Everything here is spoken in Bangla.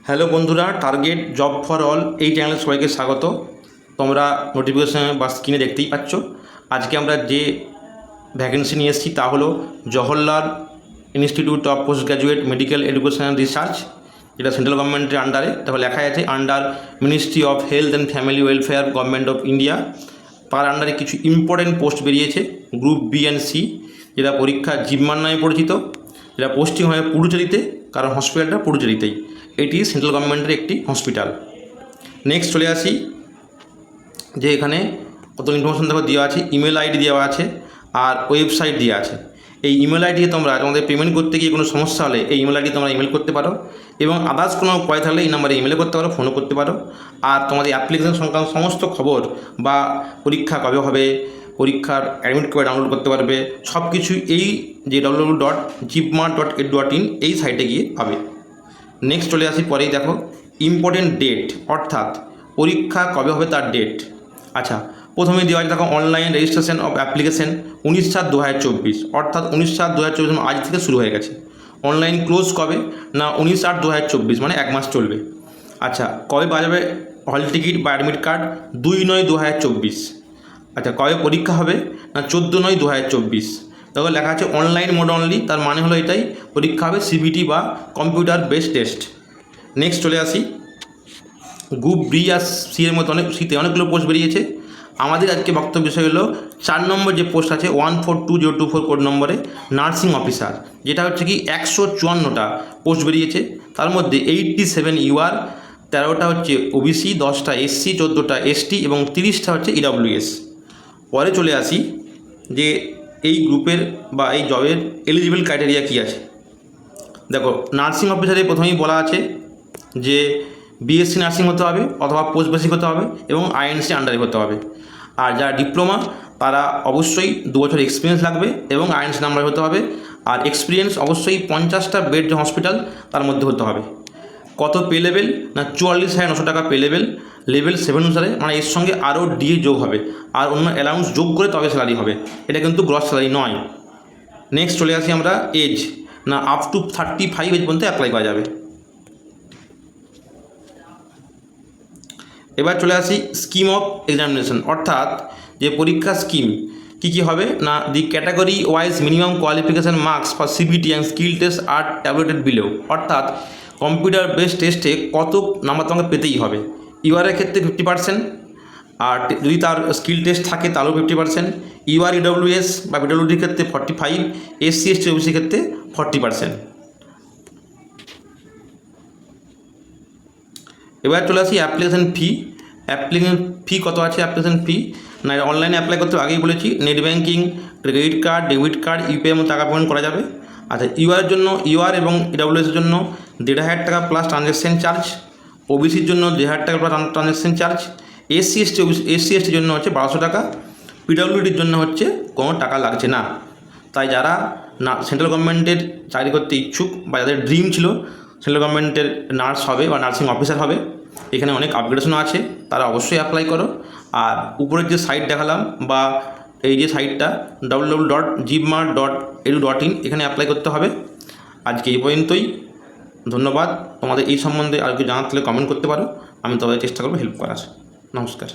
হ্যালো বন্ধুরা, টার্গেট জব ফর অল এই চ্যানেলে সবাইকে স্বাগত। তোমরা নোটিফিকেশান বা স্ক্রিনে দেখতেই পাচ্ছ। আজকে আমরা যে ভ্যাকেন্সি নিয়ে এসেছি তা হলো Jawaharlal institute of post graduate medical education and research, যেটা সেন্ট্রাল গভর্নমেন্টের আন্ডারে। তারপর লেখা আছে under ministry of health and family welfare, government of India. তার আন্ডারে কিছু ইম্পর্টেন্ট পোস্ট বেরিয়েছে, গ্রুপ বি অ্যান্ড সি, যেটা পরীক্ষা জিম্মার নামে পরিচিত, যেটা পোস্টিং হয় পুডুচেরিতে, কারণ হসপিটালটা পুডুচেরিতেই। এটি সেন্ট্রাল গভর্নমেন্টের একটি হসপিটাল। নেক্সট চলে আসি যে এখানে কত ইনফরমেশন দেখো দেওয়া আছে, ইমেল আইডি দেওয়া আছে আর ওয়েবসাইট দেওয়া আছে। এই ইমেল আইডি তোমরা তোমাদের পেমেন্ট করতে গিয়ে কোনো সমস্যা হলে এই ইমেল আইডি তোমরা ইমেল করতে পারো, এবং আদার্স কোনো কোয়ারি থাকলে এই নাম্বারে ইমেলে করতে পারো, ফোনও করতে পারো। আর তোমাদের অ্যাপ্লিকেশন সংক্রান্ত সমস্ত খবর বা পরীক্ষা কবে হবে, পরীক্ষার অ্যাডমিট কার্ড ডাউনলোড করতে পারবে, সব কিছু এই যে www.jipmar.edu.in এই সাইটে গিয়ে পাবে। নেক্সট চলে আসি পরেই দেখো ইম্পর্টেন্ট ডেট, অর্থাৎ পরীক্ষা কবে হবে তার ডেট। আচ্ছা, প্রথমে দেওয়া আছে দেখো অনলাইন রেজিস্ট্রেশন অফ অ্যাপ্লিকেশন 19/7/2024, অর্থাৎ 19/7/2024 আজ থেকে শুরু হয়ে গেছে। অনলাইন ক্লোজ কবে না 19/8/2024, মানে 1 মাস চলবে। আচ্ছা, কবে পাওয়া যাবে হল টিকিট বা অ্যাডমিট কার্ড? 2/9/2024। আচ্ছা, কবে পরীক্ষা হবে না 14/9/2024। তখন লেখা আছে অনলাইন মোড অনলি, তার মানে হলো এটাই পরীক্ষা হবে সিবিটি বা কম্পিউটার বেসড টেস্ট। নেক্সট চলে আসি গ্রুপ বি আর সি এর মতো সিতে অনেকগুলো পোস্ট বেরিয়েছে। আমাদের আজকে বক্তব্য বিষয় হলো 4 নম্বর যে পোস্ট আছে 142024 কোড নম্বরে নার্সিং অফিসার, যেটা হচ্ছে কি 154টা পোস্ট বেরিয়েছে। তার মধ্যে 87 ইউআর, 13টা হচ্ছে ওবিসি, 10টা এসসি, 14টা এসটি এবং 30টা হচ্ছে ইডব্লিউএস। পরে চলে আসি যে এই গ্রুপের বা এই জবের এলিজিবল ক্রাইটেরিয়া কী আছে। দেখো, নার্সিং অফিসারে প্রথমেই বলা আছে যে বিএসসি নার্সিং হতে হবে অথবা পোস্ট বেসিক হতে হবে এবং আইএনসি আন্ডারে হতে হবে। আর যারা ডিপ্লোমা তারা অবশ্যই 2 বছর এক্সপিরিয়েন্স লাগবে এবং আইএনসি নাম্বারে হতে হবে। আর এক্সপিরিয়েন্স অবশ্যই 50টা বেড যে হসপিটাল তার মধ্যে হতে হবে। কত পে লেভেল না 44,900 টাকা পে লেভেল, লেভেল 7 অনুসারে, মানে এর সঙ্গে আরও ডিএ যোগ হবে আর অন্য অ্যালাউন্স যোগ করে তবে স্যালারি হবে, এটা কিন্তু গ্রস স্যালারি নয়। নেক্সট চলে আসি আমরা এজ, না আপ টু 35 এজ পর্যন্ত অ্যাপ্লাই করা যাবে। এবার চলে আসি স্কিম অফ এক্সামিনেশন, অর্থাৎ যে পরীক্ষা স্কিম কী কী হবে না the category wise minimum qualification marks for CBT and skill test আর ট্যাবলেটেড বিলো, অর্থাৎ কম্পিউটার বেসড টেস্টে কত নাম্বার তোমাকে পেতেই হবে। ইউআরের ক্ষেত্রে 50%, আর যদি তার স্কিল টেস্ট থাকে তাহলেও 50%। ইউআর ইডব্লিউএস বা বিডব্লিউডির ক্ষেত্রে 45, এসসি এসটি ওবিসির ক্ষেত্রে 40%। এবার চলে আসি অ্যাপ্লিকেশন ফি। অ্যাপ্লিকেশন ফি কত আছে? অ্যাপ্লিকেশন ফি না অনলাইনে অ্যাপ্লাই করতে আগেই বলেছি, net banking, credit card, debit card, UPI মতো টাকা পেমেন্ট করা যাবে। আচ্ছা, ইউআর জন্য, ইউআর এবং ইডব্লিউএসের জন্য 1,500 টাকা প্লাস ট্রানজ্যাকশন চার্জ, ওবিসির জন্য 1,500 টাকা প্লাস ট্রানজ্যাকশন চার্জ, এসসি এসটির জন্য হচ্ছে 1,200 টাকা, পিডব্লিউডির জন্য হচ্ছে কোনো টাকা লাগছে না। তাই যারা না সেন্ট্রাল গভর্নমেন্টের চাকরি করতে ইচ্ছুক বা যাদের ড্রিম ছিল সেন্ট্রাল গভর্নমেন্টের নার্স হবে বা নার্সিং অফিসার হবে, এখানে অনেক আপগ্রেডেশনও আছে, তারা অবশ্যই অ্যাপ্লাই করো। আর উপরের যে সাইট দেখালাম বা এই যে সাইটটা www.jipmar.edu.in, এখানে অ্যাপ্লাই করতে হবে। আজকে এই পর্যন্তই, ধন্যবাদ। তোমাদের এই সম্বন্ধে আর কিছু জানার থাকলে কমেন্ট করতে পারো, আমি তবে চেষ্টা করবো হেল্প করার। নমস্কার।